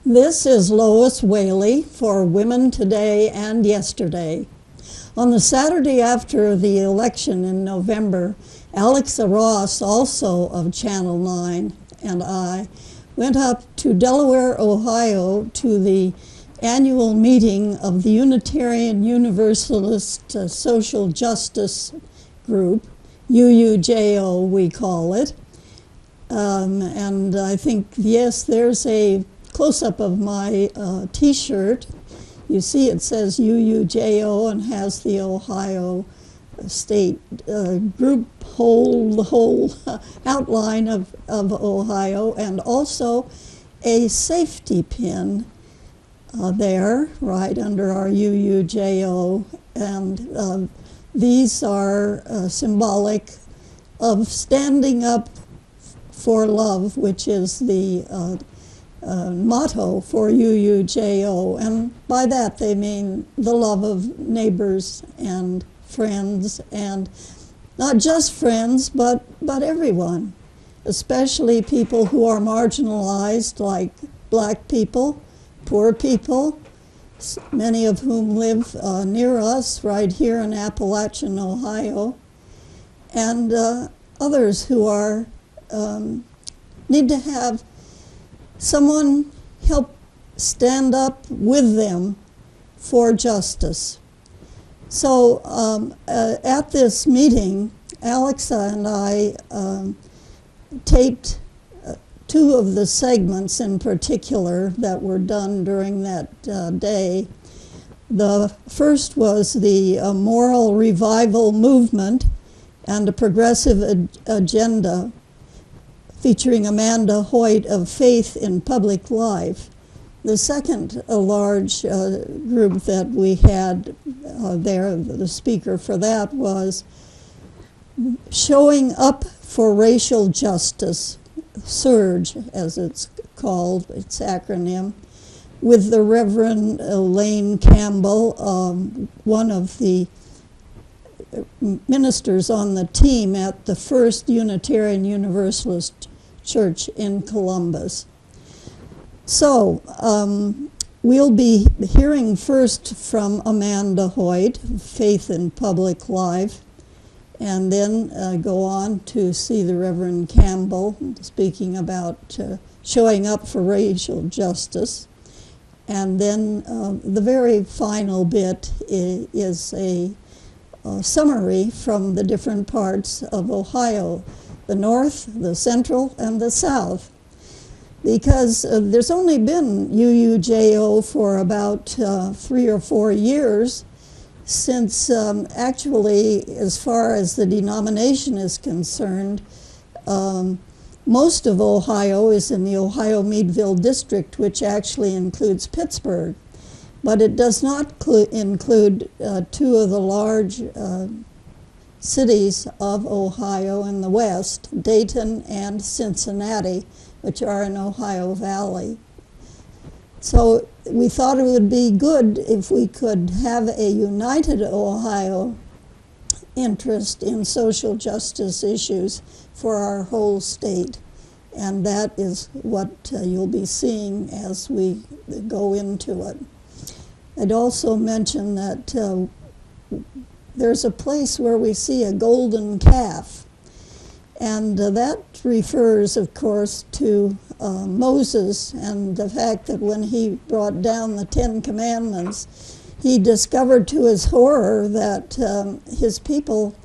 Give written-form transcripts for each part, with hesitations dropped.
This is Lois Whaley for Women Today and Yesterday. On the Saturday after the election in November, Alexa Ross, also of Channel 9, and I went up to Delaware, Ohio to the annual meeting of the Unitarian Universalist Social Justice Group, UUJO we call it. And I think, yes, there's a close-up of my t-shirt. You see it says UUJO and has the Ohio State group the whole outline of Ohio, and also a safety pin there right under our UUJO, and these are symbolic of standing up for love, which is the motto for UUJO, and by that they mean the love of neighbors and friends, and not just friends, but everyone, especially people who are marginalized, like black people, poor people, many of whom live near us right here in Appalachian, Ohio, and others who are need to have someone help stand up with them for justice. So at this meeting, Alexa and I taped two of the segments in particular that were done during that day. The first was the Moral Revival Movement and a Progressive Agenda, featuring Amanda Hoyt of Faith in Public Life. The second large group that we had there, the speaker for that was Showing Up for Racial Justice, SURGE as it's called, its acronym, with the Reverend Elaine Campbell, one of the ministers on the team at the first Unitarian Universalist Church in Columbus. So we'll be hearing first from Amanda Hoyt, Faith in Public Life, and then go on to see the Reverend Campbell speaking about showing up for racial justice. And then the very final bit is a summary from the different parts of Ohio, the North, the Central, and the South. Because there's only been UUJO for about 3 or 4 years, since actually, as far as the denomination is concerned, most of Ohio is in the Ohio-Meadville district, which actually includes Pittsburgh. But it does not include two of the large cities of Ohio in the west, Dayton and Cincinnati, which are in Ohio Valley. So we thought it would be good if we could have a united Ohio interest in social justice issues for our whole state. And that is what you'll be seeing as we go into it. I'd also mention that there's a place where we see a golden calf. And that refers, of course, to Moses and the fact that when he brought down the 10 Commandments, he discovered to his horror that his people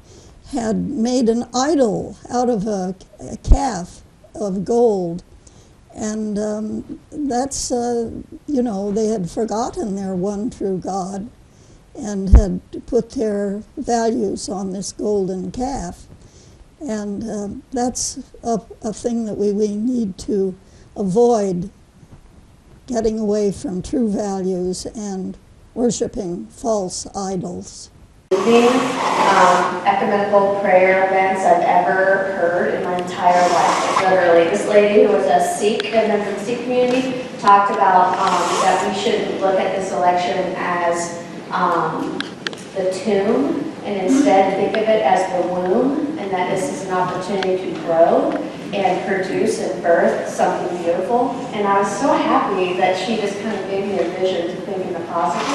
had made an idol out of a calf of gold. And that's, they had forgotten their one true God and had put their values on this golden calf. And that's a thing that we need to avoid, getting away from true values and worshiping false idols. Ecumenical prayer events I've ever heard in my entire life. Literally, this lady who was a Sikh, and then the Sikh community talked about that we shouldn't look at this election as the tomb, and instead think of it as the womb, and that this is an opportunity to grow. and produce and birth something beautiful. And I was so happy that she just kind of gave me a vision to think in the positive.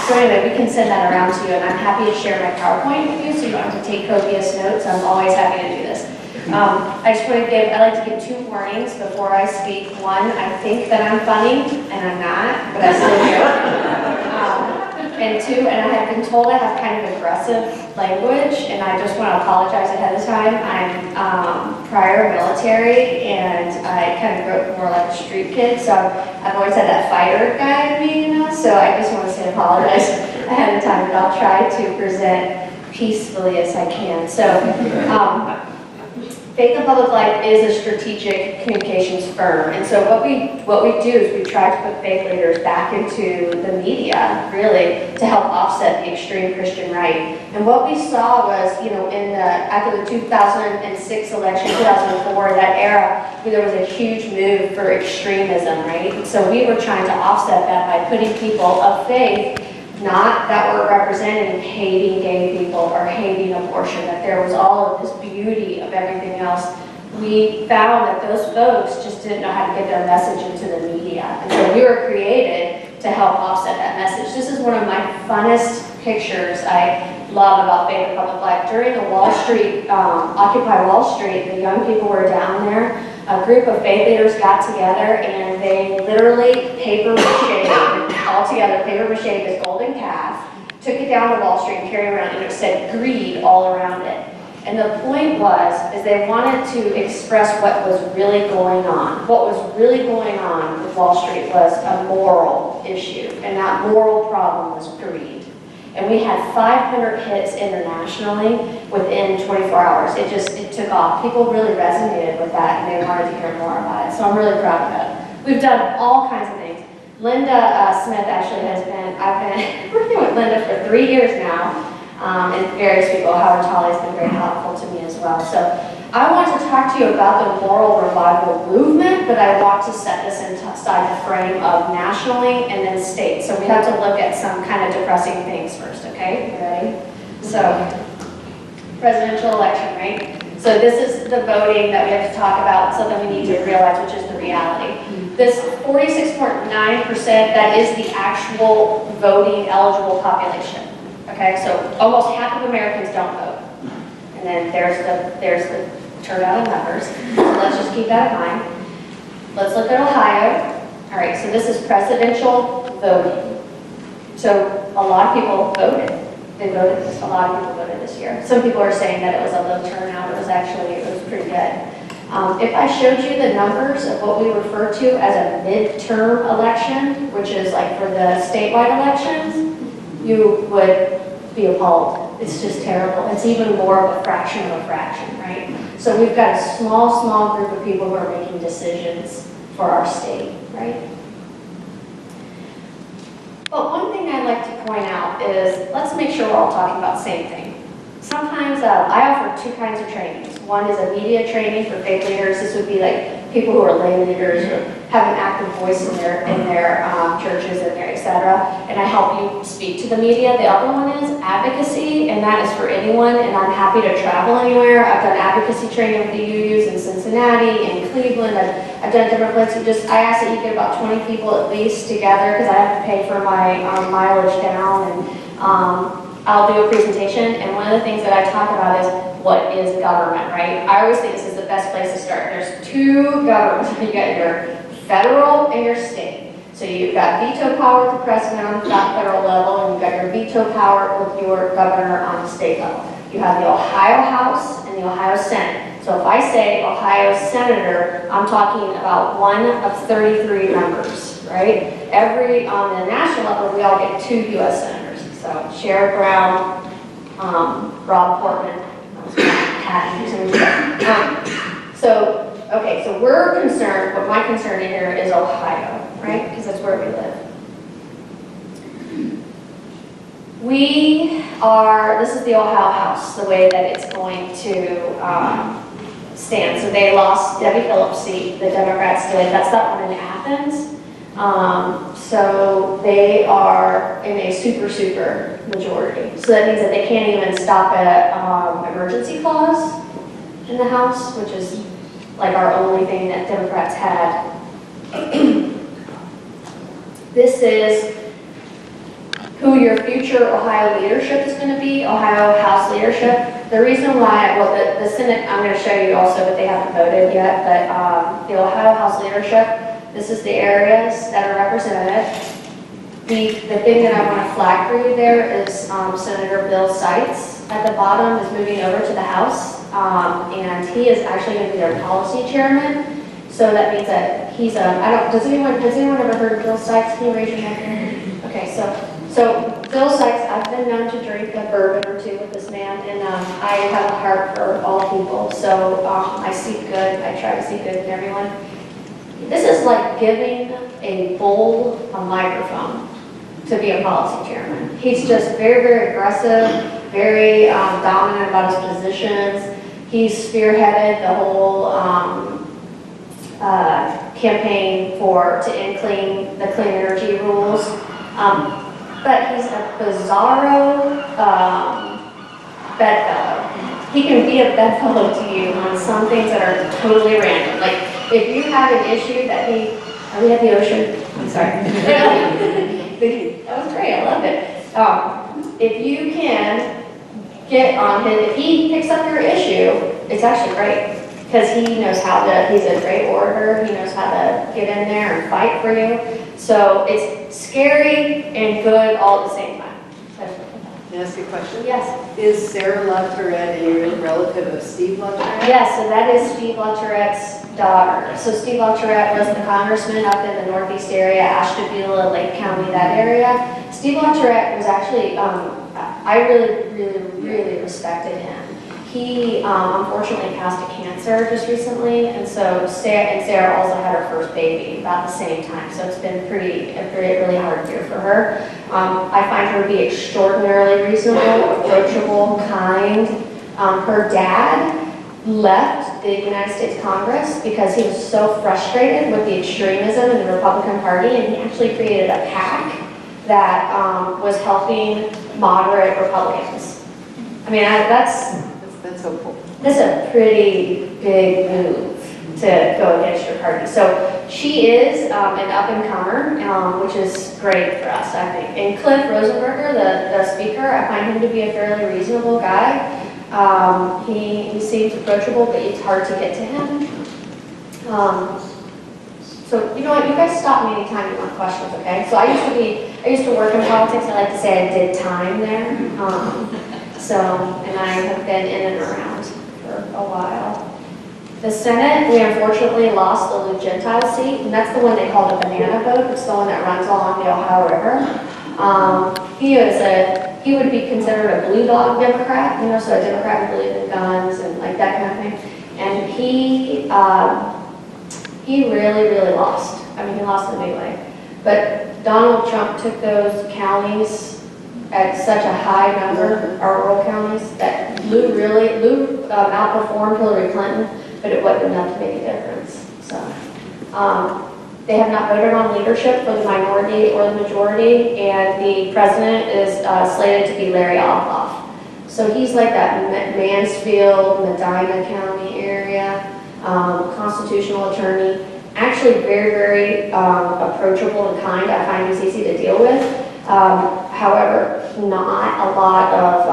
So anyway, we can send that around to you, and I'm happy to share my PowerPoint with you so you don't have to take copious notes. I'm always happy to do this. I just want to I like to give 2 warnings before I speak. One, I think that I'm funny, and I'm not, but I still do. And 2, and I have been told I have kind of aggressive language, and I just want to apologize ahead of time. I'm prior military, and I kind of grew up more like a street kid, so I've always had that fighter guy in me, you know, so I just want to say apologize ahead of time, but I'll try to present peacefully as I can. So, Faith and Public Life is a strategic communications firm, and so what we do is we try to put faith leaders back into the media, really, to help offset the extreme Christian right. And what we saw was, you know, after the 2006 election, 2004, that era, there was a huge move for extremism, right? And so we were trying to offset that by putting people of faith, not that we're representing hating gay people or hating abortion, that there was all of this beauty of everything else. We found that those folks just didn't know how to get their message into the media. And so we were created to help offset that message. This is one of my funnest pictures I love about Faith and Public Life. During the Wall Street, Occupy Wall Street, the young people were down there. A group of faith leaders got together and they literally paper mache all together, paper mache this golden calf, took it down to Wall Street and carried it around, and it said greed all around it. And the point is they wanted to express what was really going on. What was really going on with Wall Street was a moral issue, and that moral problem was greed. And we had 500 hits internationally within 24 hours. It took off. People really resonated with that, and they wanted to hear more about it. So I'm really proud of that. We've done all kinds of things. Linda Smith actually I've been working with Linda for 3 years now, and various people. Howard Tolley's been very helpful to me as well. So I want to talk to you about the moral revival movement, but I want to set this inside the frame of nationally and then state. So we have to look at some kind of depressing things first, okay? You ready? So, presidential election, right? So this is the voting that we have to talk about, something we need to realize, which is the reality. This 46.9%, that is the actual voting eligible population. Okay, so almost half of Americans don't vote. And then there's the turnout in numbers. So let's just keep that in mind. Let's look at Ohio. All right, so this is presidential voting. So a lot of people voted. A lot of people voted this year. Some people are saying that it was a low turnout. It was pretty good. If I showed you the numbers of what we refer to as a midterm election, which is like for the statewide elections, you would be appalled. It's just terrible. It's even more of a fraction, right? So we've got a small group of people who are making decisions for our state, right? But one thing I'd like to point out is, let's make sure we're all talking about the same thing. Sometimes I offer 2 kinds of trainings. One is a media training for faith leaders. This would be like people who are lay leaders or have an active voice in their churches and their etc. And I help you speak to the media. The other one is advocacy, and that is for anyone. And I'm happy to travel anywhere. I've done advocacy training with the UUs in Cincinnati, in Cleveland. I've done different places. I ask that you get about 20 people at least together because I have to pay for my mileage down, and I'll do a presentation, and one of the things that I talk about is what is government, right? I always think this is the best place to start. There's 2 governments. You got your federal and your state. So you've got veto power with the president on the federal level, and you've got your veto power with your governor on the state level. You have the Ohio House and the Ohio Senate. So if I say Ohio Senator, I'm talking about 1 of 33 members, right? On the national level, we all get 2 U.S. senators. So Sherrod Brown, Rob Portman, so we're concerned, what my concern here is Ohio, right? Because that's where we live. This is the Ohio House, the way that it's going to stand. So they lost Debbie Phillips' seat, the Democrats did. That's that one in Athens. So they are in a super majority. So that means that they can't even stop an emergency clause in the House, which is like our only thing that Democrats had. This is who your future Ohio leadership is going to be, Ohio House leadership. The reason why, well, the Senate, I'm going to show you also, but they haven't voted yet, but the Ohio House leadership, this is the areas that are represented. The thing that I want to flag for you there is Senator Bill Seitz at the bottom is moving over to the House, and he is actually going to be their policy chairman. So that means that he's has anyone ever heard of Bill Seitz? Can you raise your hand? Okay, so Bill Seitz, I've been known to drink a bourbon or two with this man, and I have a heart for all people. So I seek good. I try to see good in everyone. This is like giving a bull a microphone to be a policy chairman. He's just very, very aggressive, very dominant about his positions. He's spearheaded the whole campaign to end the clean energy rules. But he's a bizarro bedfellow. He can be a bedfellow to you on some things that are totally random. Like if you have an issue that are we at the ocean? I'm sorry. That was great, I love it. If you can get on him, if he picks up your issue, it's actually great. Because he knows he's a great orator, he knows how to get in there and fight for you. So it's scary and good all at the same time. Can I ask you a question? Yes. Is Sarah LaTourette a relative of Steve LaTourette? Yes, so that is Steve LaTourette's daughter. So Steve LaTourette was the congressman up in the northeast area, Ashtabula, Lake County, that area. Steve LaTourette was actually, I really, really, really respected him. He unfortunately passed of cancer just recently, and so Sarah also had her first baby about the same time. So it's been a really hard year for her. I find her to be extraordinarily reasonable, approachable, kind. Her dad left the United States Congress because he was so frustrated with the extremism in the Republican Party, and he actually created a PAC that was helping moderate Republicans. I mean, that's hopeful. This is a pretty big move to go against your party. So she is an up-and-comer, which is great for us, I think. And Cliff Rosenberger, the speaker, I find him to be a fairly reasonable guy. He seems approachable, but it's hard to get to him. So you know what? You guys stop me anytime you want questions, okay? So I used to work in politics. I like to say I did time there. And I have been in and around for a while. The Senate, we unfortunately lost the Lou Gentile seat, and that's the one they call the banana boat. It's the one that runs along the Ohio River. He would be considered a blue dog Democrat, so a Democrat who believes in guns and like that kind of thing. And he really, really lost. I mean, he lost in a big way. But Donald Trump took those counties at such a high number, our rural counties, that Lou outperformed Hillary Clinton, but it wasn't enough to make a difference. So they have not voted on leadership for the minority or the majority, and the president is slated to be Larry Ossoff. So he's like that Mansfield, Medina County area, constitutional attorney, actually very, very approachable and kind. I find he's easy to deal with. However, not a lot of,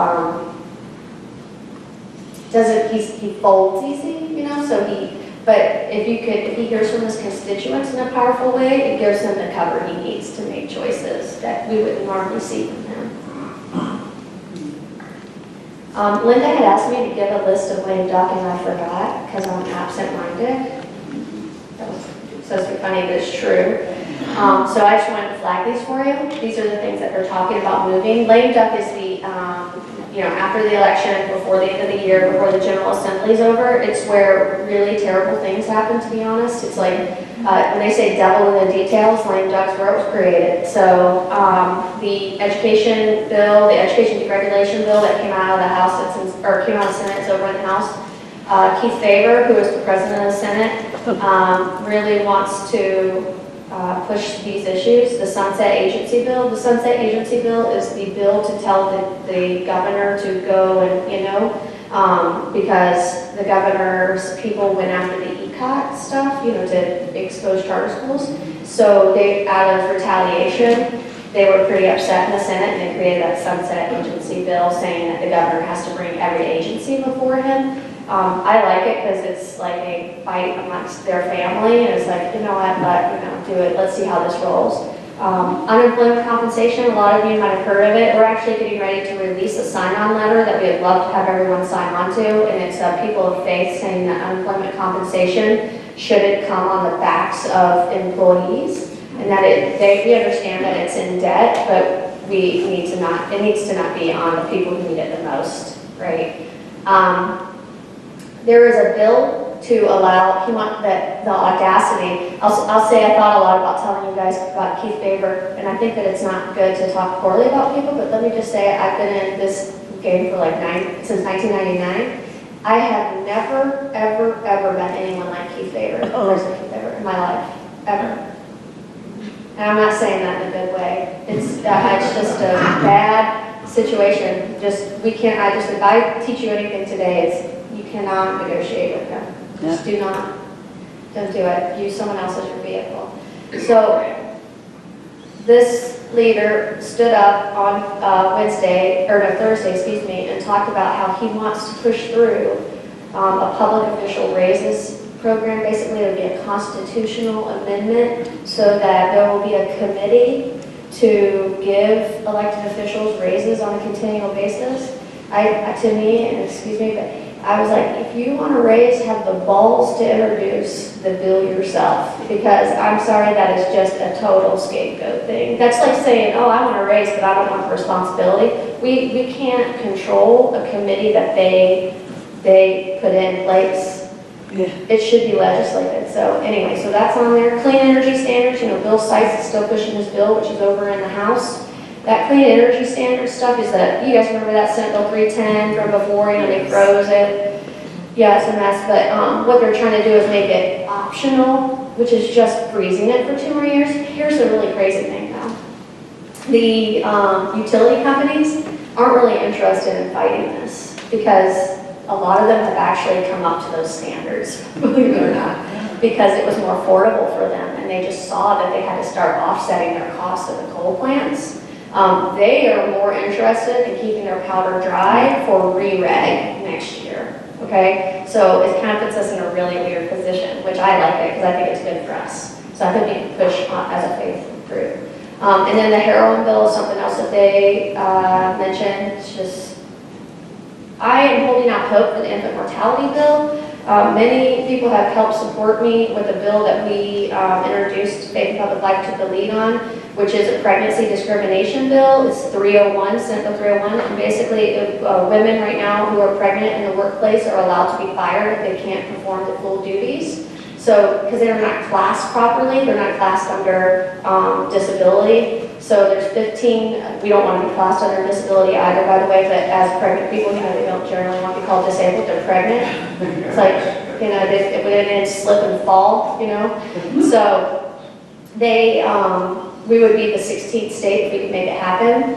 he folds easy, but if he hears from his constituents in a powerful way, it gives him the cover he needs to make choices that we wouldn't normally see from him. Linda had asked me to give a list of lame duck, and I forgot because I'm absent-minded. It's supposed to be funny, but it's true. So I just wanted to flag these for you. These are the things that they're talking about moving. Lame duck is the, after the election, before the end of the year, before the General Assembly is over, it's where really terrible things happen, to be honest. It's like, when they say devil in the details, lame duck's where it was created. So the education bill, the education deregulation bill that came out of the House, came out of the Senate, it's over in the House. Keith Faber, who is the president of the Senate, really wants to push these issues. The Sunset Agency Bill. The Sunset Agency Bill is the bill to tell the governor to go and, because the governor's people went after the boycott stuff, to expose charter schools. So they, out of retaliation, they were pretty upset in the Senate, and they created that sunset agency bill saying that the governor has to bring every agency before him. I like it because it's like a fight amongst their family, and it's like, do it. Let's see how this rolls. Unemployment compensation, a lot of you might have heard of it. We're actually getting ready to release a sign-on letter that we would love to have everyone sign on to, and it's people of faith saying that unemployment compensation shouldn't come on the backs of employees, and that we understand that it's in debt, but it needs to not be on the people who need it the most, right? There is a bill to allow, the audacity. I'll say I thought a lot about telling you guys about Keith Faber, and I think that it's not good to talk poorly about people, but let me just say I've been in this game for since 1999. I have never, ever, ever met anyone like Keith Faber, President Keith Faber, in my life, ever. And I'm not saying that in a good way. It's just a bad situation. If I teach you anything today, you cannot negotiate with him. Just don't do it. Use someone else as your vehicle. So this leader stood up on Thursday, and talked about how he wants to push through a public official raises program. Basically, it would be a constitutional amendment so that there will be a committee to give elected officials raises on a continual basis. I was like, if you want to raise, have the balls to introduce the bill yourself, because I'm sorry, that is just a total scapegoat thing. That's like saying, oh, I want to raise, but I don't want the responsibility. We can't control a committee that they put in place. Yeah. It should be legislated. So anyway, so that's on there. Clean energy standards, Bill Sykes is still pushing his bill, which is over in the House. That clean energy standard stuff is that, you guys remember that Senate Bill 310 from before, they froze it. Yeah, it's a mess, but what they're trying to do is make it optional, which is just freezing it for 2 more years. Here's the really crazy thing though. The utility companies aren't really interested in fighting this, because a lot of them have actually come up to those standards, believe it or not, because it was more affordable for them, and they just saw that they had to start offsetting their costs of the coal plants. They are more interested in keeping their powder dry for re-reg next year, okay? So it kind of puts us in a really weird position, which I like it because I think it's good for us. So I think we can push as a faith group. And then the heroin bill is something else that they mentioned. It's just, I am holding out hope for the infant mortality bill. Many people have helped support me with a bill that we introduced, Faith and Public Life took the lead on, which is a pregnancy discrimination bill. It's 301, Senate Bill 301, and basically women right now who are pregnant in the workplace are allowed to be fired if they can't perform the full duties. So, because they're not classed properly, they're not classed under disability. So there's 15, we don't want to be classed under disability either, by the way, but as pregnant people, they don't generally want to be called disabled, they're pregnant. It's like, if they didn't slip and fall, So we would be the 16th state if we could make it happen.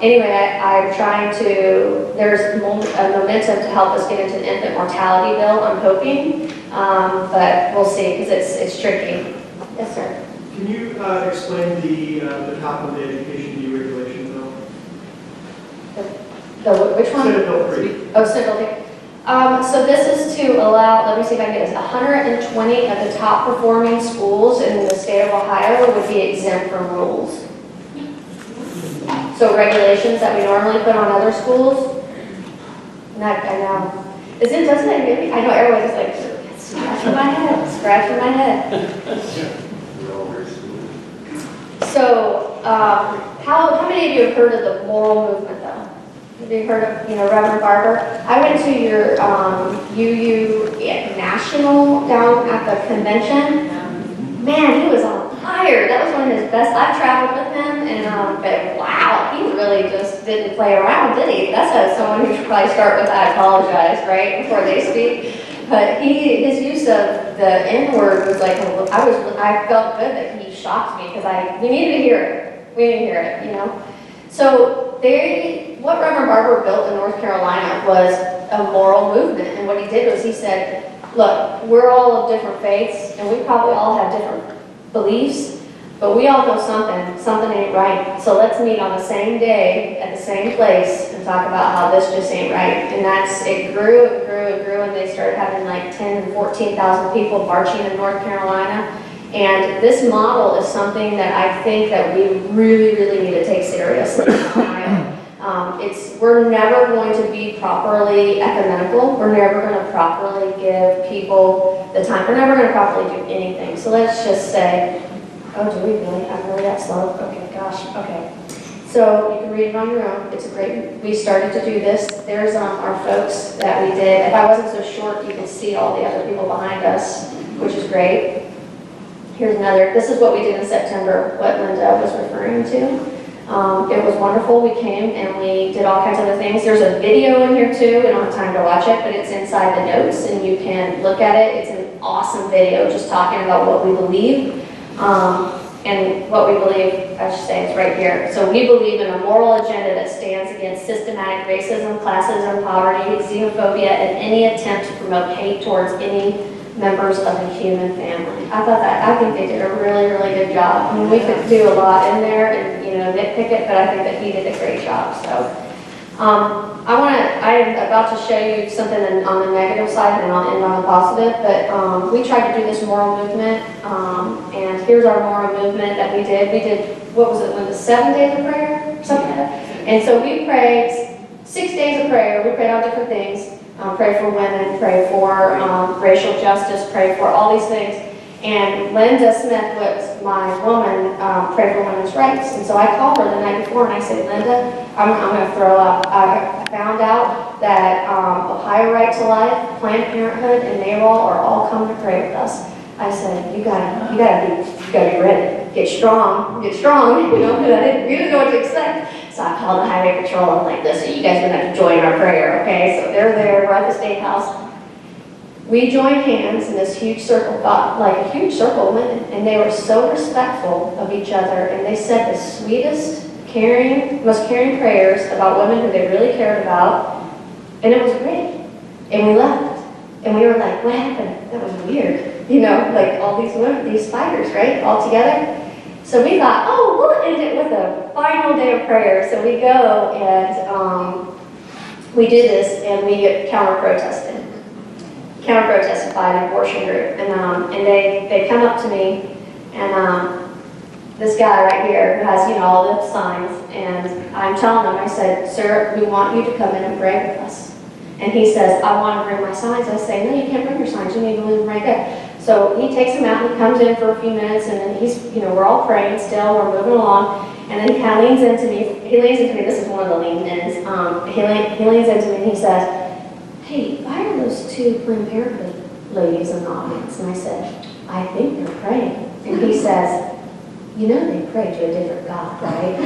Anyway, I'm trying to, there's a momentum to help us get into an infant mortality bill, I'm hoping, but we'll see, because it's tricky. Yes, sir. Can you explain the top of the education deregulation bill? Which one? Senate Bill 3. Oh, Senate Bill 3. So this is to allow, let me see if I can get this, 120 of the top performing schools in the state of Ohio would be exempt from rules. So regulations that we normally put on other schools, I know. Doesn't that get me? I know everybody's like, scratching my head. So, how many of you have heard of the moral movement, though? Have you heard of, Reverend Barber? I went to your UU National down at the convention. Man, he was on fire. That was one of his best. I've traveled with him, and but wow, he really just didn't play around, did he? That's how someone who should probably start with "I apologize," right, before they speak. But his use of the N-word was like, I felt good that he shocked me, because we needed to hear it. We needed to hear it, So what Reverend Barber built in North Carolina was a moral movement, and what he did was he said, look, we're all of different faiths, and we probably all have different beliefs, but we all know something ain't right. So let's meet on the same day at the same place and talk about how this just ain't right. And it grew and grew and grew, and they started having like 10 and 14,000 people marching in North Carolina. And this model is something that I think that we really, really need to take seriously in Ohio. We're never going to be properly ecumenical. We're never going to properly give people the time. We're never going to properly do anything. So let's just say, oh, do we really? I'm really that slow? Okay, gosh, okay. So you can read it on your own. It's a great, we started to do this. There's our folks that we did. If I wasn't so short, you can see all the other people behind us, which is great. Here's another. This is what we did in September, what Linda was referring to. It was wonderful. We came and we did all kinds of other things. There's a video in here too. We don't have time to watch it, but it's inside the notes and you can look at it. It's an awesome video just talking about what we believe. And what we believe, I should say, it's right here. So we believe in a moral agenda that stands against systematic racism, classism, poverty, xenophobia, and any attempt to promote hate towards any members of the human family. I think they did a really, really good job. I mean, we could do a lot in there and, nitpick it, but I think that he did a great job. So, I'm about to show you something on the negative side and I'll end on the positive, but we tried to do this moral movement, and here's our moral movement that we did. We did, what was it, the 7 days of prayer? Something like that. And so we prayed 6 days of prayer. We prayed on different things. Pray for women, pray for racial justice, pray for all these things. And Linda Smith was my woman, pray for women's rights. And so I called her the night before and I said, Linda, I'm going to throw up. I found out that Ohio Right to Life, Planned Parenthood, and NARAL are all coming to pray with us. I said, you gotta be ready. Get strong. You know, because I didn't really know what to expect. So I called the highway patrol. I'm like, listen, you guys are gonna have to join our prayer, okay? So they're there. We're at the State House. We joined hands in this huge circle, like a huge circle of women, and they were so respectful of each other, and they said the sweetest, most caring prayers about women who they really cared about, and it was great. And we left, and we were like, what happened? That was weird. Like all these women, these fighters, right, all together. So we thought, oh, we'll end it with a final day of prayer. So we go and we do this, and we get counter-protested by an abortion group. And they come up to me, and this guy right here who has, all the signs, and I'm telling him, I said, sir, we want you to come in and pray with us. And he says, I want to bring my signs. I say, no, you can't bring your signs. You need to leave them right there. So he takes them out, and he comes in for a few minutes, and then he's, we're all praying still, we're moving along, and then he kind of leans into me, this is one of the lean-ins, he leans into me and he says, hey, why are those two Planned Parenthood ladies in the audience? And I said, I think they're praying. And he says, they pray to a different God, right?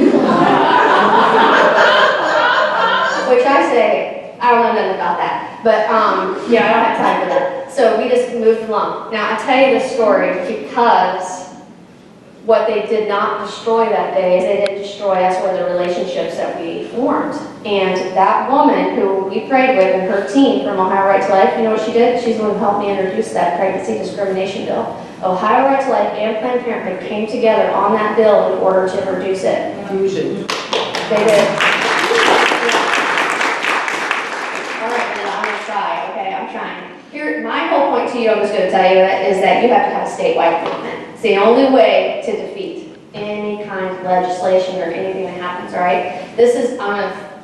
Which I say, I don't know nothing about that, but I don't have time for that. So we just moved along. Now I tell you this story because what they did not destroy that day is they didn't destroy us or the relationships that we formed. And that woman who we prayed with and her team from Ohio Right to Life, you know what she did? She's the one who helped me introduce that pregnancy discrimination bill. Ohio Right to Life and Planned Parenthood came together on that bill in order to introduce it. Fusion. They did. My whole point to you, I'm just going to tell you, is that you have to have a statewide movement. It's the only way to defeat any kind of legislation or anything that happens, all right?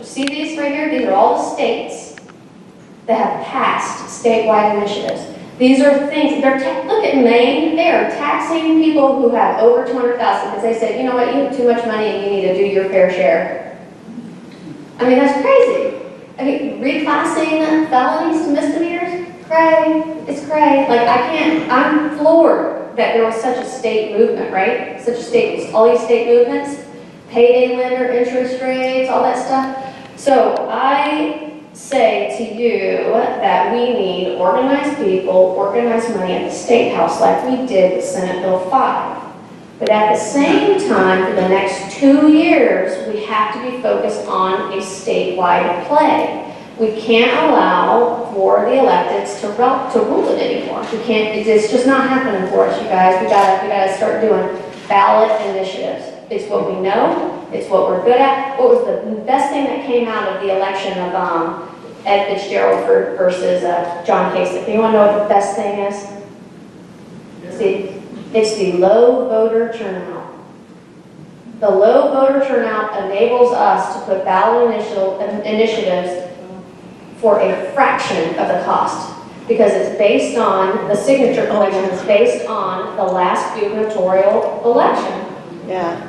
See these right here? These are all the states that have passed statewide initiatives. These are things, look at Maine, they are taxing people who have over 200,000 because they said, you know what, you have too much money and you need to do your fair share. I mean, that's crazy. I mean, reclassing felonies to misdemeanors? It's cray. Like, I'm floored that there was such a state movement, right? All these state movements, payday lender, interest rates, all that stuff. So I say to you that we need organized people, organized money at the State House like we did with Senate Bill 5. But at the same time, for the next 2 years, we have to be focused on a statewide play. We can't allow for the electeds to rule it anymore. We can't, it's just not happening for us, you guys. We gotta start doing ballot initiatives. It's what we know, it's what we're good at. What was the best thing that came out of the election of Ed Fitzgerald versus John Kasich? Anyone know what the best thing is? See, it's the low voter turnout. The low voter turnout enables us to put ballot initiatives for a fraction of the cost, because it's based on the signature collection. It's based on the last gubernatorial election. Yeah.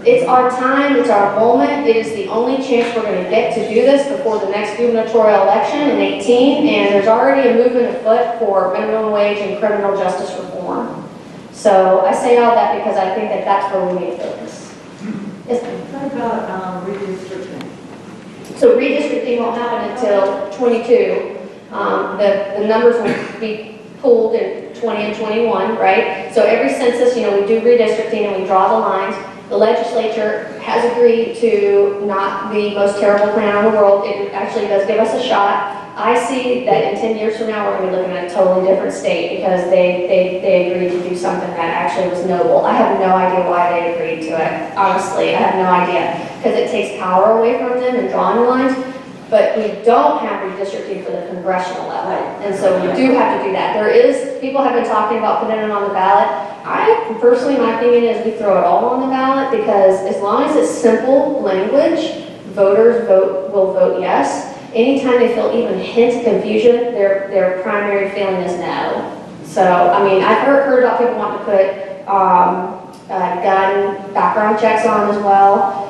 It's our time, it's our moment, it is the only chance we're going to get to do this before the next gubernatorial election in 18, and there's already a movement afoot for minimum wage and criminal justice reform. So I say all that because I think that that's where we need to focus. Yes, What about redistricting? so redistricting won't happen until 22. The numbers will be pulled in 20 and 21, right? So every census, we do redistricting and we draw the lines. The legislature has agreed to not the most terrible plan in the world. It actually does give us a shot. I see that in 10 years from now, we're going to be looking at a totally different state because they agreed to do something that actually was noble. I have no idea why they agreed to it. Honestly, I have no idea. Because it takes power away from them and drawing the lines. But we don't have redistricting for the congressional level. And so we do have to do that. People have been talking about putting it on the ballot. Personally, my opinion is we throw it all on the ballot because as long as it's simple language, voters will vote yes. Anytime they feel even a hint of confusion, their primary feeling is no. So, I've heard about people wanting to put gun background checks on as well.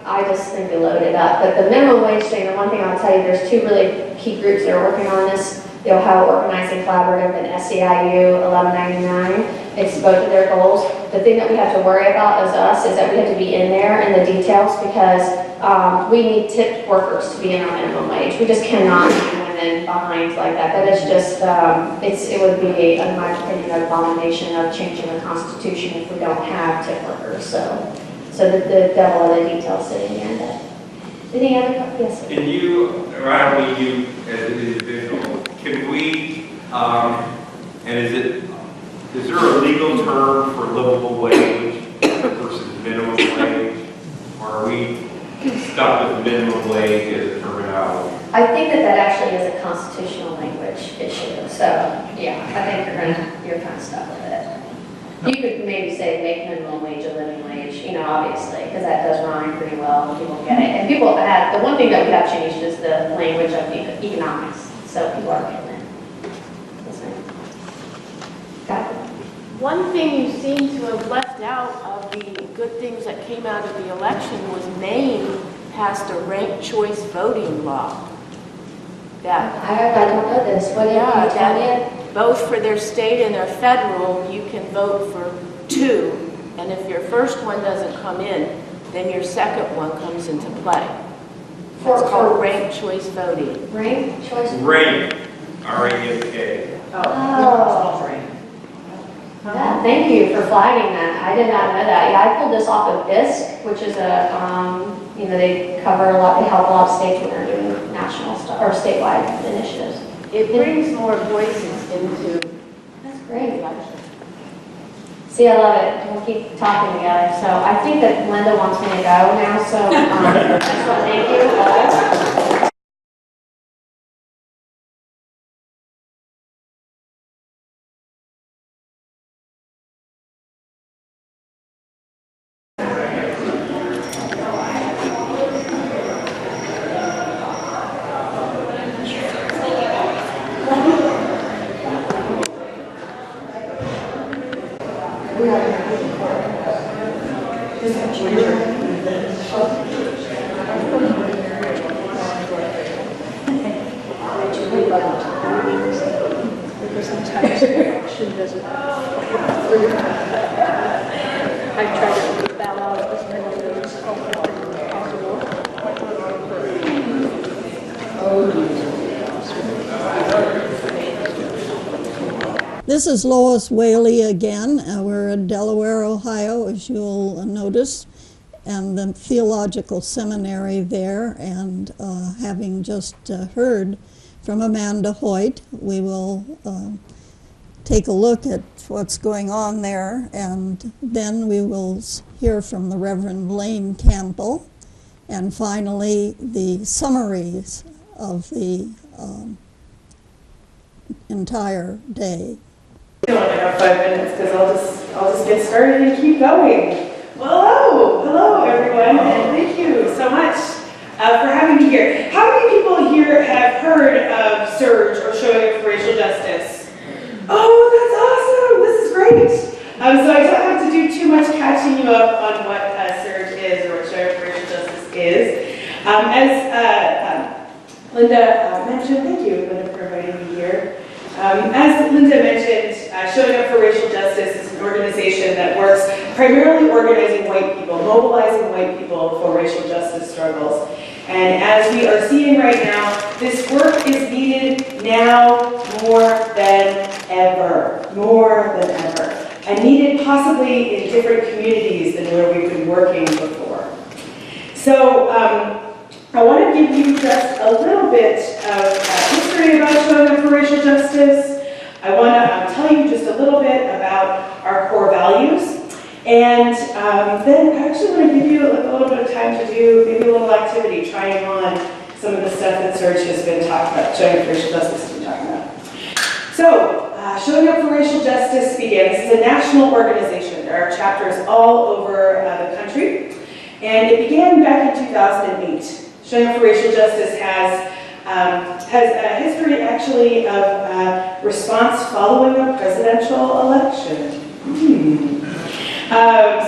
I just think they loaded it up. But the minimum wage thing, the one thing I'll tell you, there's two really key groups that are working on this. The Ohio Organizing Collaborative and SEIU 1199. It's both of their goals. The thing that we have to worry about as us is that we have to be in there in the details because we need tipped workers to be in our minimum wage. We just cannot be women behind like that. That is just, it would be, in my opinion, an abomination of changing the Constitution if we don't have tip workers. So the devil in the details sitting in there. Any other, yes? Can you, or I don't mean you as an individual, can we, and is there a legal term for livable wage versus minimum wage? Or are we stuck with minimum wage as a terminology? I think that actually is a constitutional language issue. So yeah, I think you're kind of stuck with it. You could maybe say make minimum wage a living wage, obviously, because that does rhyme pretty well and people get it. And people have, the one thing that we have changed is the language of economics. So people are getting it. Got it. One thing you seem to have left out of the good things that came out of the election was Maine passed a ranked choice voting law. I don't know this. What did you tell me? Both for their state and their federal, you can vote for two. And if your first one doesn't come in, then your second one comes into play. It's called ranked choice voting. Ranked choice? Rank. R-A-N-K. Oh. Yeah, thank you for flagging that. I did not know that. Yeah, I pulled this off of BISC, which is they cover a lot, they help a lot of states when they're doing national stuff or statewide initiatives. It brings more voices into. That's great. See, I love it. We'll keep talking together. So I think that Linda wants me to go now. So I just want to thank you all. Because sometimes the action doesn't. I try to bow out as many things as possible. This is Lois Whaley again. We're in Delaware, Ohio, as you'll notice. and the theological seminary there, and having just heard from Amanda Hoyt, we will take a look at what's going on there, and then we will hear from the Reverend Lane Campbell, and finally the summaries of the entire day. I don't have 5 minutes because I'll just get started and keep going. Well, hello everyone, and thank you so much for having me here. How many people here have heard of SURGE or Showing Up for Racial Justice? Oh, that's awesome! This is great. So I don't have to do too much catching you up on what SURGE is or what Showing Up for Racial Justice is. As Linda mentioned, thank you, Linda, for inviting me here. As Linda mentioned, Showing Up for Racial Justice is an organization that works primarily organizing white people, mobilizing white people for racial justice struggles. And as we are seeing right now, this work is needed now more than ever, and needed possibly in different communities than where we've been working before. So I want to give you just a little bit of history about Showing Up for Racial Justice. I want to tell you just a little bit about our core values. And then I actually want to give you a little bit of time to do maybe a little activity, trying on some of the stuff that SURGE has been talking about, Showing Up for Racial Justice has been talking about. So, Showing Up for Racial Justice began. This is a national organization. There are chapters all over the country. And it began back in 2008. Showing Up for Racial Justice has a history actually of response following a presidential election.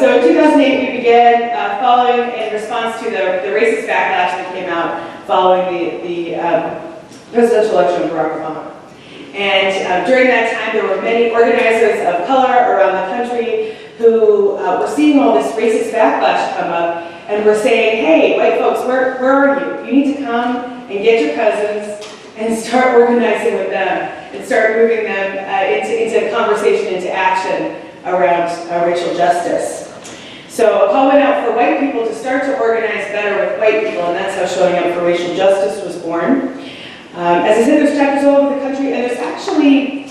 So in 2008 we began following in response to the racist backlash that came out following the presidential election of Barack Obama. And during that time there were many organizers of color around the country who were seeing all this racist backlash come up and were saying, hey, white folks, where are you? You need to come and get your cousins and start organizing with them and start moving them into conversation, into action around racial justice. So a call went out for white people to start to organize better with white people, and that's how Showing Up for Racial Justice was born. As I said, there's chapters all over the country, and there's actually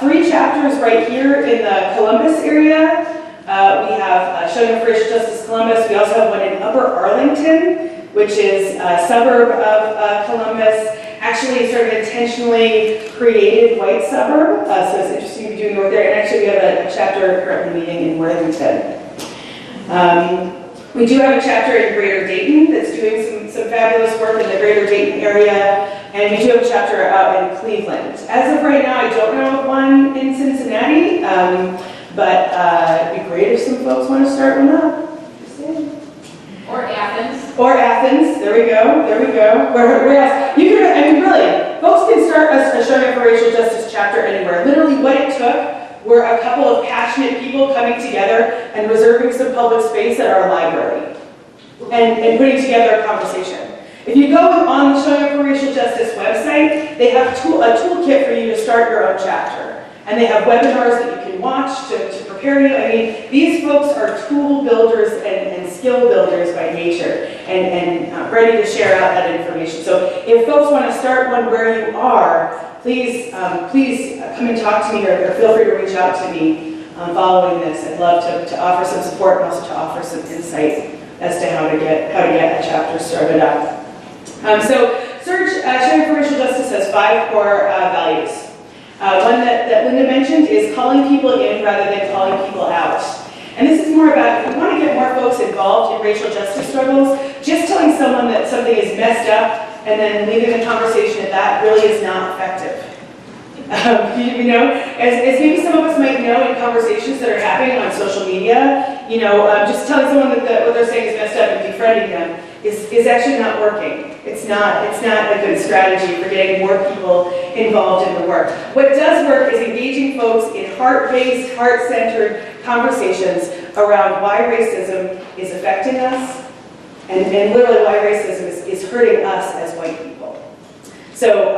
3 chapters right here in the Columbus area. We have Showing Up for Racial Justice Columbus. We also have one in Upper Arlington, which is a suburb of Columbus, actually sort of intentionally created white suburb. So it's interesting to be doing work there. And actually we have a chapter currently meeting in Worthington. We do have a chapter in Greater Dayton that's doing some fabulous work in the Greater Dayton area. And we do have a chapter out in Cleveland. As of right now, I don't know of one in Cincinnati. But it'd be great if some folks want to start one up. Or Athens. Or Athens. There we go. Where else? You can, I mean, really, folks can start a Showing Up for Racial Justice chapter anywhere. Literally, what it took were a couple of passionate people coming together and reserving some public space at our library and putting together a conversation. If you go on the Showing Up for Racial Justice website, they have a toolkit for you to start your own chapter. And they have webinars that you can watch to prepare you. I mean, these folks are tool builders and skill builders by nature and ready to share out that information. So if folks want to start one where you are, please come and talk to me or feel free to reach out to me following this. I'd love to offer some support and also to offer some insight as to how to get a chapter started up. So SURGE, Showing Up for Racial Justice, has 5 core values. One that Linda mentioned is calling people in rather than calling people out. And this is more about, if we want to get more folks involved in racial justice struggles, just telling someone that something is messed up and then leaving the conversation at that really is not effective. You know, as maybe some of us might know in conversations that are happening on social media, you know, just telling someone that what they're saying is messed up and befriending them is actually not working. It's not a good strategy for getting more people involved in the work. What does work is engaging folks in heart-based, heart-centered conversations around why racism is affecting us and literally why racism is hurting us as white people. So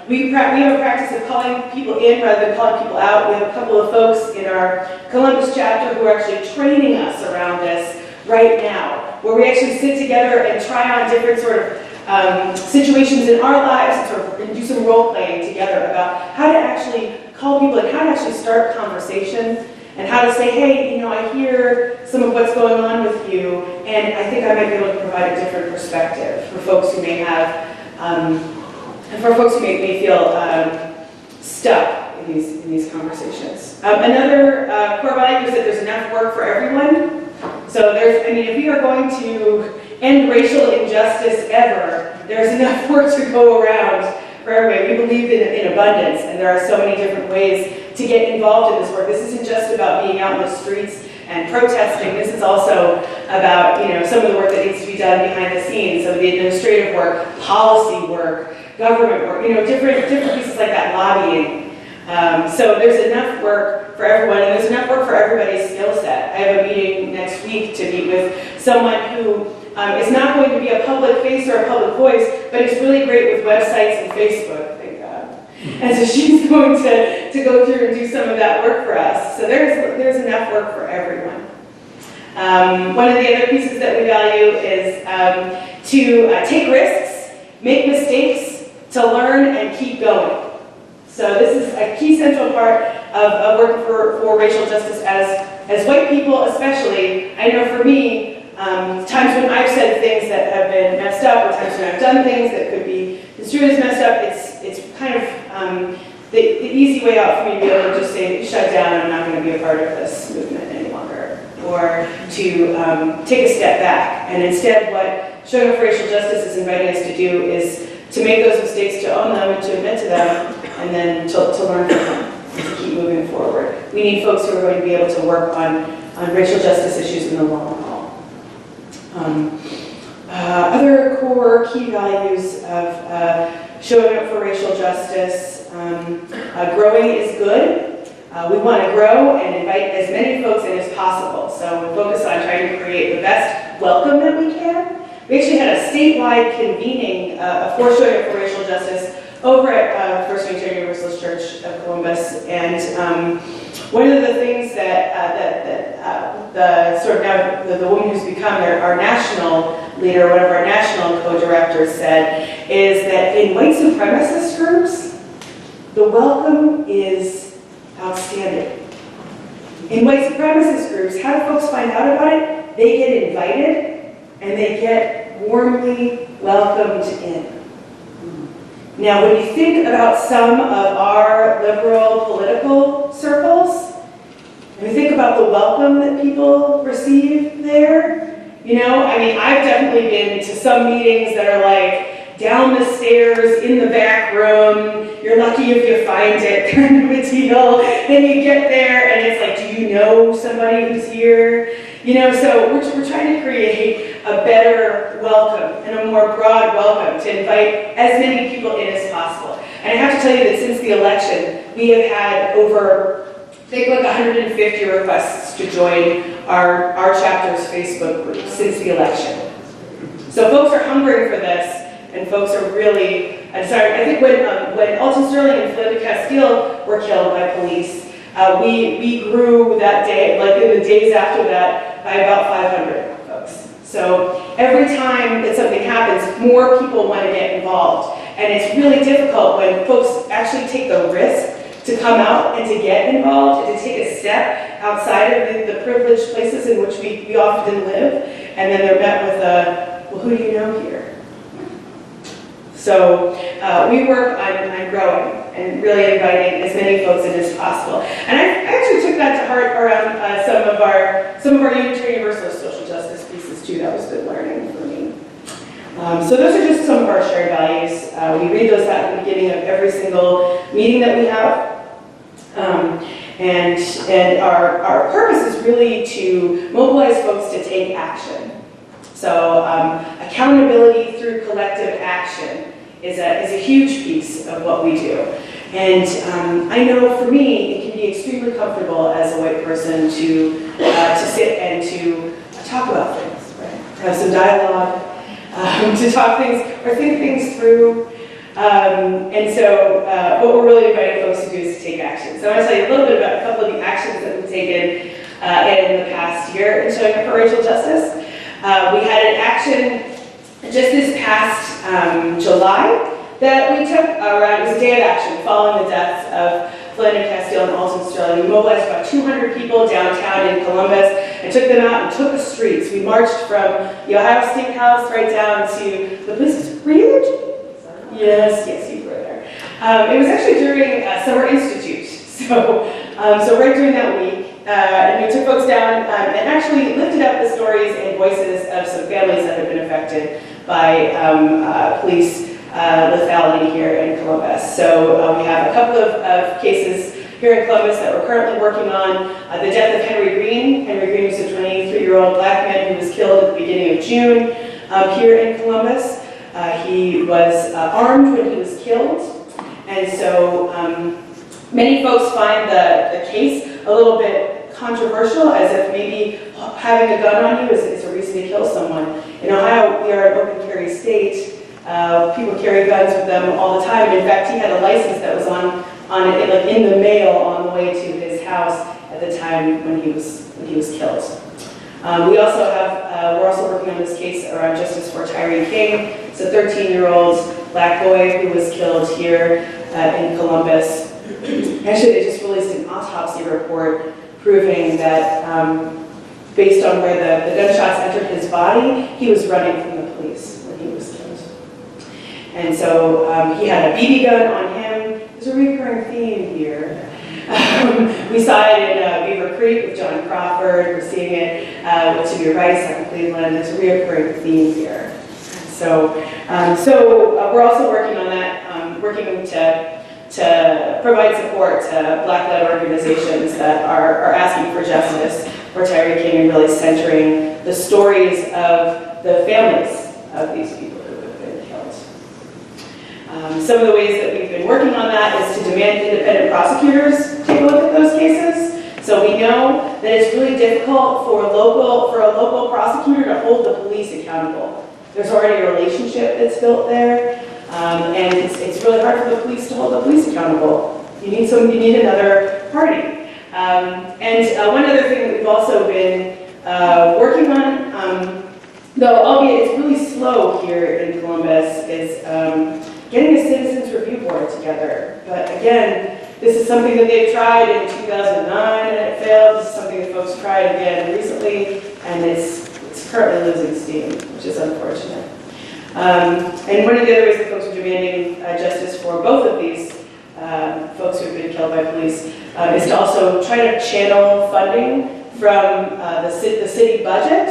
we have a practice of calling people in rather than calling people out. We have a couple of folks in our Columbus chapter who are actually training us around this right now. where we actually sit together and try on different sort of situations in our lives and do some role playing together about how to actually call people and how to actually start conversation and how to say, hey, I hear some of what's going on with you, and I think I might be able to provide a different perspective for folks who may have, for folks who may feel stuck in these conversations. Another core value is that there's enough work for everyone. So if we are going to end racial injustice ever, there's enough work to go around for everybody. We believe in abundance, and there are so many different ways to get involved in this work. This isn't just about being out in the streets and protesting. This is also about, some of the work that needs to be done behind the scenes, some of the administrative work, policy work, government work, different pieces like that, lobbying. So there's enough work for everyone, and there's enough work for everybody's skill set. I have a meeting next week to meet with someone who is not going to be a public face or a public voice, but is really great with websites and Facebook, thank God. And so she's going to go through and do some of that work for us. So there's enough work for everyone. One of the other pieces that we value is to take risks, make mistakes, to learn and keep going. So this is a key central part of working for racial justice as white people especially. I know for me, times when I've said things that have been messed up, or times when I've done things that could be construed as messed up, it's kind of the easy way out for me to be able to just say, shut down, I'm not going to be a part of this movement any longer. Or to take a step back. And instead what Showing Up for Racial Justice is inviting us to do is to make those mistakes, to own them, and to admit to them, and then to learn from them, and to keep moving forward. We need folks who are going to be able to work on racial justice issues in the long haul. Other core key values of showing up for racial justice, growing is good. We want to grow and invite as many folks in as possible. So we focus on trying to create the best welcome that we can. We actually had a statewide convening for Showing Up for Racial Justice over at First Unitarian Universalist Church of Columbus, and one of the things the woman who's become our national leader, one of our national co-directors, said is that in white supremacist groups, the welcome is outstanding. In white supremacist groups, how do folks find out about it? They get invited and they get warmly welcomed in. Now, when you think about some of our liberal political circles, and you think about the welcome that people receive there, I've definitely been to some meetings that are like down the stairs, in the back room, you're lucky if you find it, kind of a deal. Then you get there and it's like, do you know somebody who's here? So we're trying to create a better welcome and a more broad welcome to invite as many people in as possible. And I have to tell you that since the election, we have had over, I think, like 150 requests to join our chapter's Facebook group since the election. So folks are hungering for this, and folks are really, I think when Alton Sterling and Philippa Castile were killed by police, we grew that day, like in the days after that, by about 500 folks. So every time that something happens, more people want to get involved. And it's really difficult when folks actually take the risk to come out and to get involved and to take a step outside of the privileged places in which we often live. And then they're met with well, who do you know here? So we work on growing and really inviting as many folks in as possible. And I actually took that to heart around some of our Unitarian Universalist social justice pieces too. That was good learning for me. So those are just some of our shared values. We read those at the beginning of every single meeting that we have. And our purpose is really to mobilize folks to take action. So accountability through collective action is a huge piece of what we do. And I know for me, it can be extremely comfortable as a white person to sit and to talk about things, right? Have some dialogue, to talk things or think things through. And so what we're really inviting folks to do is to take action. So I want to tell you a little bit about a couple of the actions that we've taken in the past year in Showing Up for Racial Justice. We had an action just this past July that we took around, it was a day of action following the deaths of Flynn and Castile and Alton Sterling. We mobilized about 200 people downtown in Columbus and took them out and took the streets. We marched from the Ohio State House right down to the police. Were you there? Yes, you were there. It was actually during Summer Institute, so right during that week, and we took folks down and actually lifted up the stories and voices of some families that had been affected by police lethality here in Columbus. So we have a couple of cases here in Columbus that we're currently working on. The death of Henry Green. Henry Green was a 23-year-old black man who was killed at the beginning of June here in Columbus. He was armed when he was killed, and so many folks find the case a little bit controversial, as if maybe having a gun on you is a reason to kill someone. In Ohio, we are an open carry state. People carry guns with them all the time. In fact, he had a license that was on it, like in the mail on the way to his house at the time when he was killed. We're also working on this case around justice for Tyree King. It's a 13-year-old black boy who was killed here in Columbus. Actually, they just released an autopsy report proving that based on where the gunshots entered his body, he was running from the police when he was killed. And so he had a BB gun on him. There's a recurring theme here. We saw it in Beaver Creek with John Crawford. We're seeing it with Timmy Rice out in Cleveland. There's a recurring theme here. So we're also working on that, working to provide support to Black-led organizations that are asking for justice for Tyree King and really centering the stories of the families of these people who have been killed. Some of the ways that we've been working on that is to demand independent prosecutors take a look at those cases. So we know that it's really difficult for a local prosecutor to hold the police accountable. There's already a relationship that's built there, and it's really hard for the police to hold the police accountable. You need another party. And one other thing that we've also been working on, though albeit it's really slow here in Columbus, is getting a citizens review board together. But again, this is something that they've tried in 2009 and it failed. This is something that folks tried again recently, and it's currently losing steam, which is unfortunate. And one of the other ways that folks are demanding justice for both of these folks who have been killed by police is to also try to channel funding from the city budget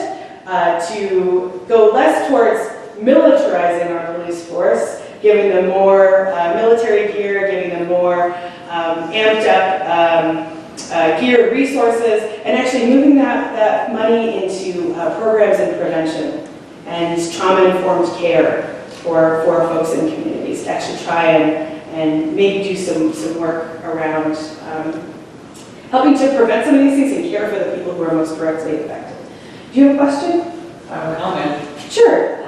to go less towards militarizing our police force, giving them more military gear, giving them more amped up gear, resources, and actually moving that money into programs in prevention and trauma-informed care for folks in communities to actually try and maybe do some work around helping to prevent some of these things and care for the people who are most directly affected. Do you have a question? I have a comment. Sure.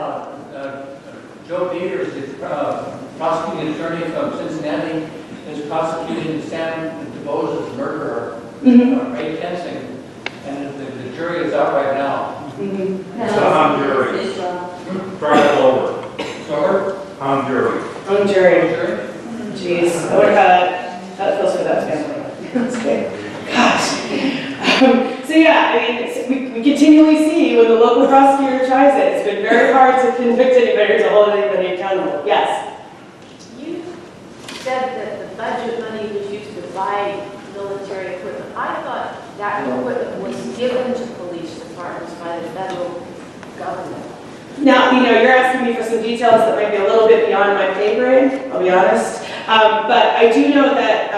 Joe Peters, the prosecuting attorney from Cincinnati, is prosecuting Sam DeBose's murderer, Ray Kensing, and the jury is out right now. It's a hung jury. Try it over. Sorry? Hung jury. Hung jury. Jeez, I wonder how it feels for that family. That's good. Gosh. So yeah, I mean, we continually see when the local prosecutor tries it, it's been very hard to convict anybody or to hold anybody accountable. Yes? You said that the budget money was used to buy military equipment. I thought that equipment was given to police departments by the federal government. Now, you're asking me for some details that might be a little bit beyond my pay grade, I'll be honest. But I do know that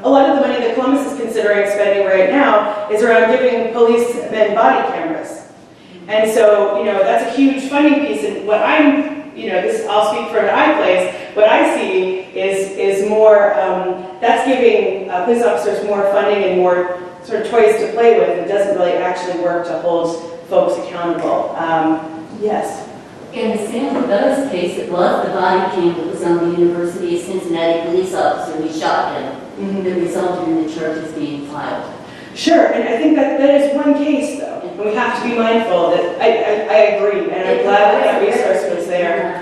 a lot of the money that Columbus is considering spending right now is around giving policemen body cameras. And so, that's a huge funding piece. And what I'll speak for an iPlace, what I see is more, that's giving police officers more funding and more sort of toys to play with. It doesn't really actually work to hold folks accountable. Yes? In the Sam DeBose case, it was the body cam that was on the University of Cincinnati police officer who shot him that resulted in the charges being filed. Sure, and I think that is one case, though. And we have to be mindful that, I agree, and I'm glad that that resource was there.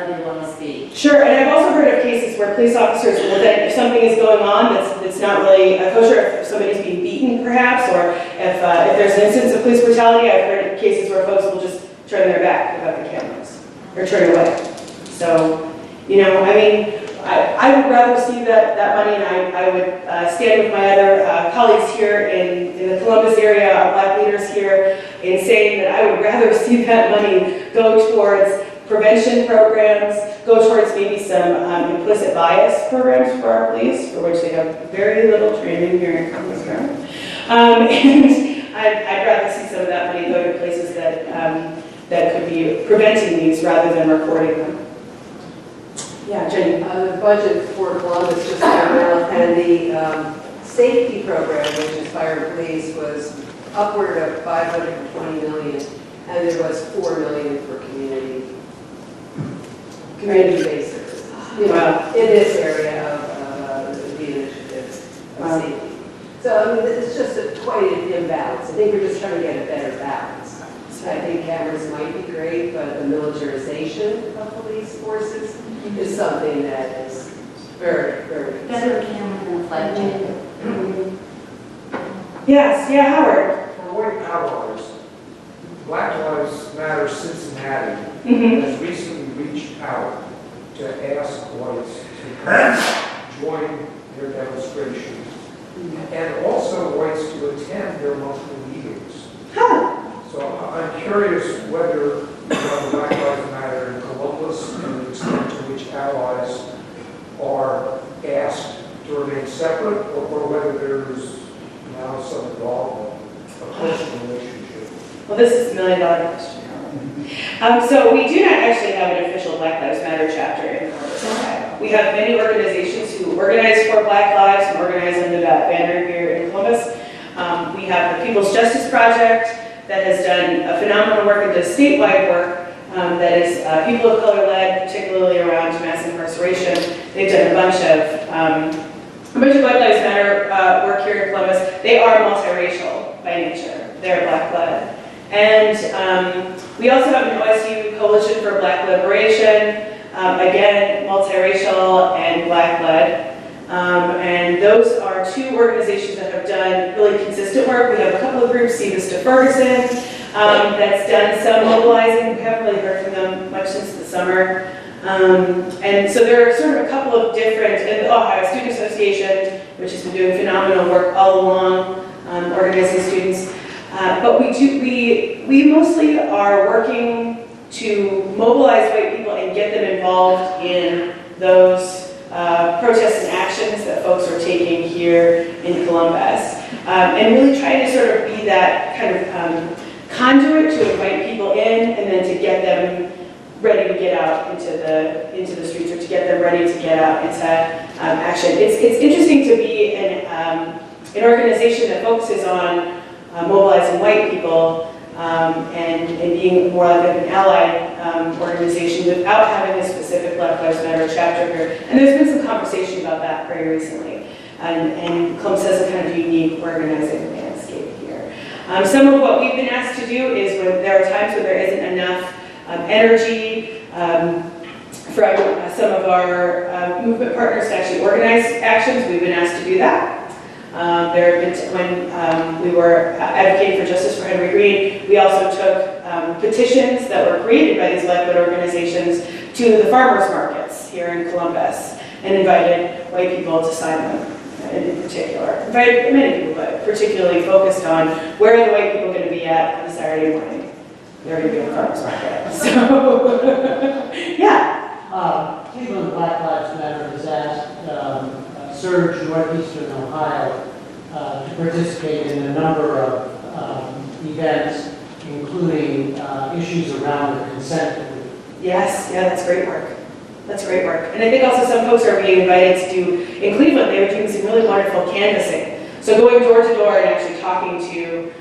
Sure, and I've also heard of cases where police officers will then, if something is going on that's not really kosher, if somebody's being beaten perhaps, or if there's an instance of police brutality, I've heard of cases where folks will just turn their back without the cameras, or turn away. So, you know, I mean, I would rather see that money, and I would stand with my other colleagues here in the Columbus area, our Black leaders here, in saying that I would rather see that money go towards prevention programs, go towards maybe some implicit bias programs for our police, for which they have very little training here in Columbus. And I'd rather see some of that money go to places that that could be preventing these rather than recording them. Yeah, Jenny. The budget for Columbus just came out, and the safety program, which is fire and police, was upward of $520 million, and there was $4 million for community-based services, you know, in this area of the initiative of safety. So, I mean, it's just quite an imbalance. I think we're just trying to get a better balance. I think cameras might be great, but the militarization of police forces is something that is very, very concerning. Better camera than a flight jacket. Yes, yeah, Howard. For white allies, Black Lives Matter Cincinnati has recently reached out to ask whites to join their demonstrations, and also whites to attend their monthly meetings. So I'm curious whether Black Lives Matter in Columbus and the extent to which allies are asked to remain separate, or whether there's now some involvement, a close relationship. Well, this is $1 million question. So we do not actually have an official Black Lives Matter chapter in Columbus, Ohio. We have many organizations who organize for Black Lives and organize under that banner here in Columbus. We have the People's Justice Project that has done a phenomenal work and does statewide work that is people of color led, particularly around mass incarceration. They've done a bunch of Black Lives Matter work here in Columbus. They are multiracial by nature. They're Black led. And we also have an OSU Coalition for Black Liberation, again, multiracial and Black led. And those are two organizations that have done really consistent work. We have a couple of groups, See This to Ferguson, that's done some mobilizing. We haven't really heard from them much since the summer. And so there are sort of a couple of different, and the Ohio Student Association, which has been doing phenomenal work all along, organizing students. But we mostly are working to mobilize white people and get them involved in those protests and actions that folks are taking here in Columbus. And really trying to sort of be that kind of conduit to invite people in and then to get them ready to get out into the streets, or to get them ready to get out into action. It's interesting to be an organization that focuses on mobilizing white people and being more like an allied organization without having a specific Black Lives Matter chapter here. And there's been some conversation about that very recently. And Columbus has a kind of unique organizing landscape here. Some of what we've been asked to do is when there are times when there isn't enough energy from some of our movement partners to actually organize actions, we've been asked to do that. There have been, when we were advocating for justice for Henry Green, we also took petitions that were created by these Black-led organizations to the farmers markets here in Columbus and invited white people to sign them in particular. Invited many people, but particularly focused on where are the white people going to be at on a Saturday morning. They're going to be at the farmers market. So, yeah. Cleveland Black Lives Matter has asked Surge Northeastern Ohio to participate in a number of events, including issues around the consent decree. Yes, yeah, that's great work. That's great work. And I think also some folks are being invited to do, in Cleveland, they were doing some really wonderful canvassing. So going door to door and actually talking to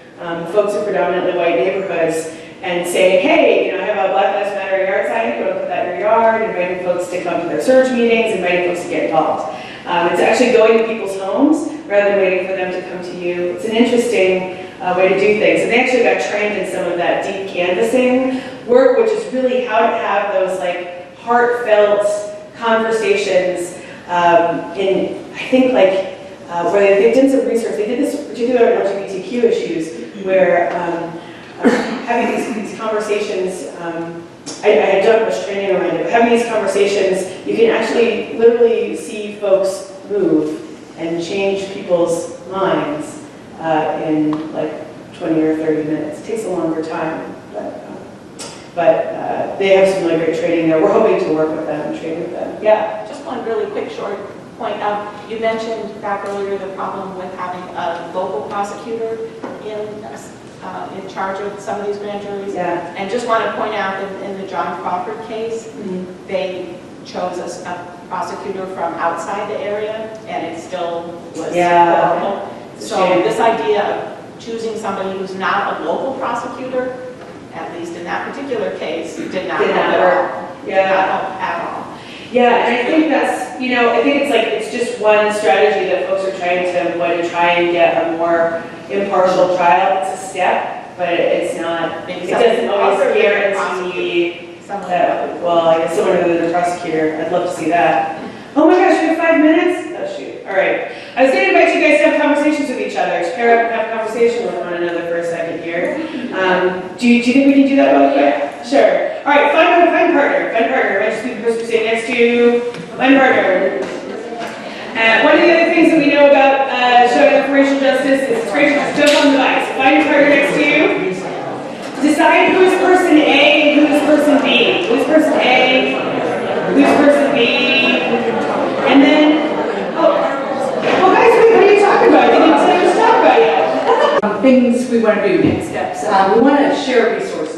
folks in predominantly white neighborhoods and saying, hey, I have a Black Lives Matter yard sign, you want to put that in your yard, inviting folks to come to their Surge meetings, inviting folks to get involved. It's actually going to people's homes rather than waiting for them to come to you. It's an interesting way to do things. And they actually got trained in some of that deep canvassing work, which is really how to have those like heartfelt conversations in, I think, like, where they've done some research. They did this particularly on LGBTQ issues, where having these conversations, I had done much training around it, but having these conversations, you can actually literally see folks move and change people's minds in like 20 or 30 minutes. It takes a longer time, but they have some really great training there. We're hoping to work with them and train with them. Yeah. Just one really quick short point. You mentioned back earlier the problem with having a local prosecutor in charge of some of these grand juries. Yeah. And just want to point out that in the John Crawford case, they chose a prosecutor from outside the area, and it still was horrible. So this idea of choosing somebody who's not a local prosecutor, at least in that particular case, did not help at all. Yeah, and I think that's, you know, I think it's like, it's just one strategy that folks are trying to employ to try and get a more impartial trial. It's a step, but it's not, it doesn't always guarantee that, well, I guess someone other than the prosecutor. I'd love to see that. Oh my gosh, we have 5 minutes? Oh shoot, all right. I was going to invite you guys to have conversations with each other, to pair up and have a conversation with one another for a second here. Do you think we can do that real quick? Sure. All right, find partner. Find partner. I just be the person sitting next to you. Find partner. One of the other things that we know about showing up for racial justice is it's great to just jump on the bike. So find your partner next to you. Decide who is person A and who is person B. Who's person A? Who's person B? And then, well guys, what are you talking about? You didn't tell you to talk about yet. Things we want to do, next steps. We want to share resources.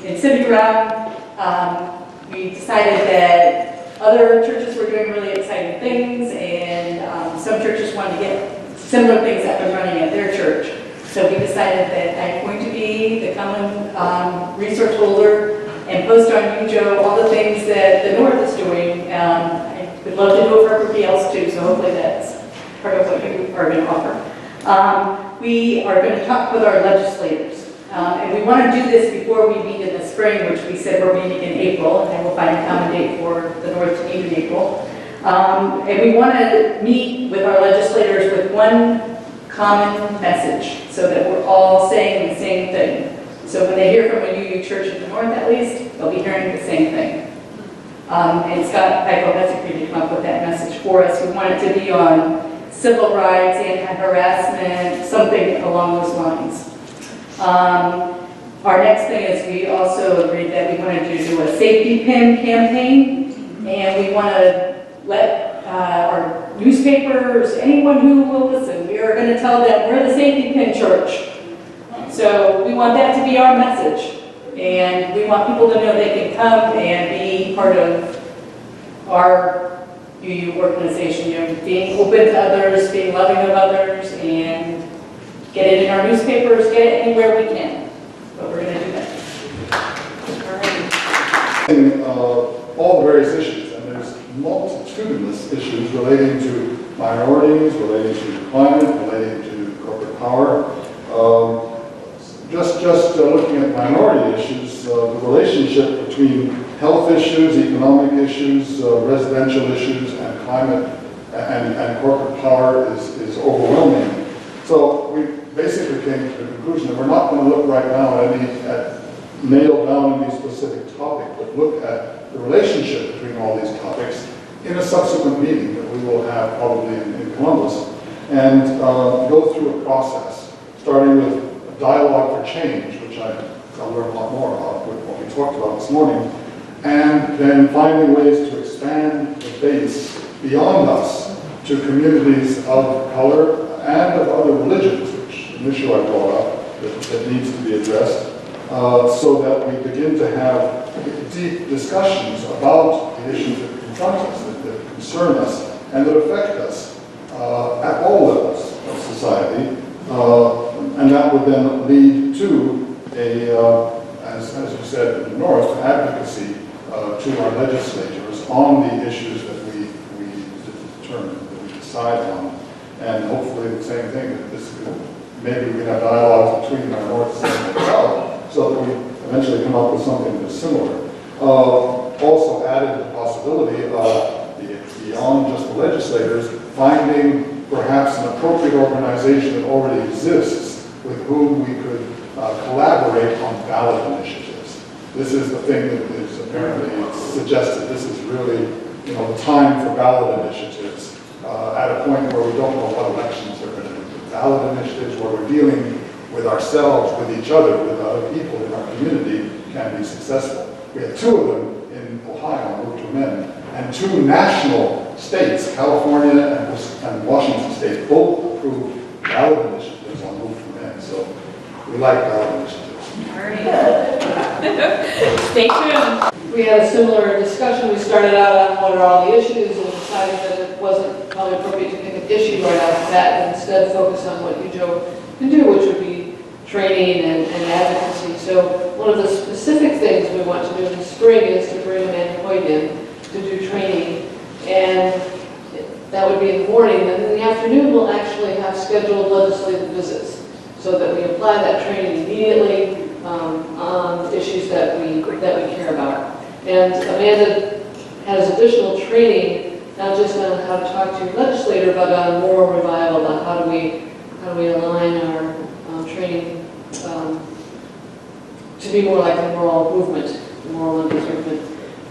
In Civic Round, we decided that other churches were doing really exciting things, and some churches wanted to get similar things that were running at their church. So we decided that I'm going to be the common resource holder and post on UUJO all the things that the North is doing. I would love to do it for everybody else too, so hopefully that's part of what you are going to offer. We are going to talk with our legislators. And we want to do this before we meet in the spring, which we said we're meeting in April, and then we'll find a common date for the North to meet in April. And we want to meet with our legislators with one common message, so that we're all saying the same thing. So when they hear from a UU church in the North, at least, they'll be hearing the same thing. And Scott Peichel has agreed to come up with that message for us. We want it to be on civil rights, anti-harassment, something along those lines. Our next thing is we also agreed that we wanted to do a safety pin campaign, and we want to let our newspapers, anyone who will listen, we are going to tell them we're the safety pin church. So we want that to be our message, and we want people to know they can come and be part of our UU organization, you know, being open to others, being loving of others, and get it in our newspapers, get it anywhere we can. But we're going to do that. All the various issues, and there's multitudinous issues relating to minorities, relating to climate, relating to corporate power. Just looking at minority issues, the relationship between health issues, economic issues, residential issues, and climate and corporate power is overwhelming. So we basically came to the conclusion that we're not going to look right now at nail down any specific topic, but look at the relationship between all these topics in a subsequent meeting that we will have probably in Columbus, and go through a process, starting with a dialogue for change, which I'll learn a lot more about with what we talked about this morning, and then finding ways to expand the base beyond us to communities of color and of other religions, which is an issue I brought up that needs to be addressed, so that we begin to have deep discussions about the issues that confront us, that concern us, and that affect us at all levels of society. And that would then lead to as you said in the North, advocacy to our legislators on the issues that we determine, that we decide on. And hopefully the same thing, that this could maybe we can have dialogues between our North, South, and South, so that we eventually come up with something that's similar. Also added the possibility of, beyond just the legislators, finding perhaps an appropriate organization that already exists with whom we could collaborate on ballot initiatives. This is the thing that is apparently suggested. This is really, the time for ballot initiatives at a point where we don't know what elections are going to be. Ballot initiatives where we're dealing with ourselves, with each other, with other people in our community can be successful. We have 2 of them in Ohio on Route to Amend, and 2 national states, California and Washington State, both approved ballot initiatives on Route to Amend. So we like ballot initiatives. Stay tuned. We had a similar discussion. We started out on what are all the issues and decided that it wasn't probably appropriate to pick an issue right off the bat, and instead focus on what UUJO can do, which would be training and advocacy. So one of the specific things we want to do in the spring is to bring Amanda Hoyt in to do training, and that would be in the morning. And in the afternoon, we'll actually have scheduled legislative visits so that we apply that training immediately on issues that we care about. And Amanda has additional training, not just on how to talk to your legislator, but on moral revival, on how do we align our training to be more like a moral movement, a moral movement.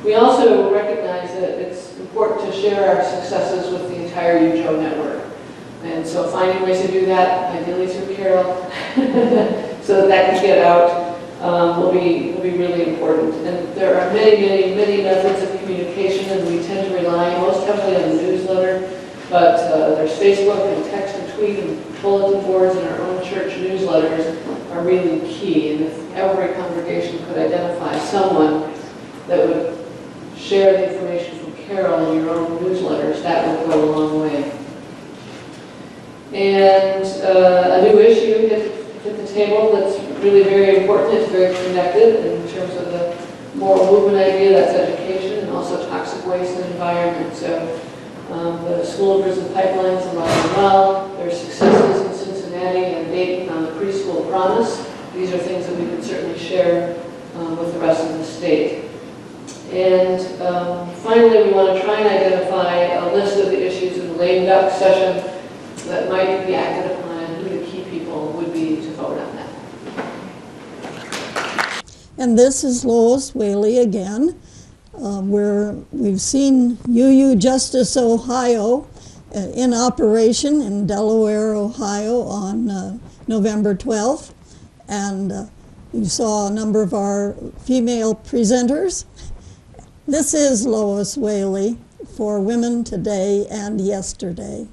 We also recognize that it's important to share our successes with the entire UUJO network. And so finding ways to do that, ideally through Carol, so that can get out, will be really important. And there are many methods of communication, and we tend to rely most heavily on the newsletter, but there's Facebook and text and tweet and bulletin boards, and our own church newsletters are really key. And if every congregation could identify someone that would share the information from Carol in your own newsletters, that would go a long way. And a new issue hit the table that's really very important. It's very connected in terms of the moral movement idea, that's education, and also toxic waste and environment. So the School of Rivers and Pipelines alive well. There's successes in Cincinnati and Dayton on the preschool promise. These are things that we can certainly share with the rest of the state. And finally, we want to try and identify a list of the issues in the lame duck session that might be acted upon, and who the key people would be to vote on that. And this is Lois Whaley again, where we've seen UU Justice Ohio in operation in Delaware, Ohio on November 12th. And you saw a number of our female presenters. This is Lois Whaley for Women Today and Yesterday.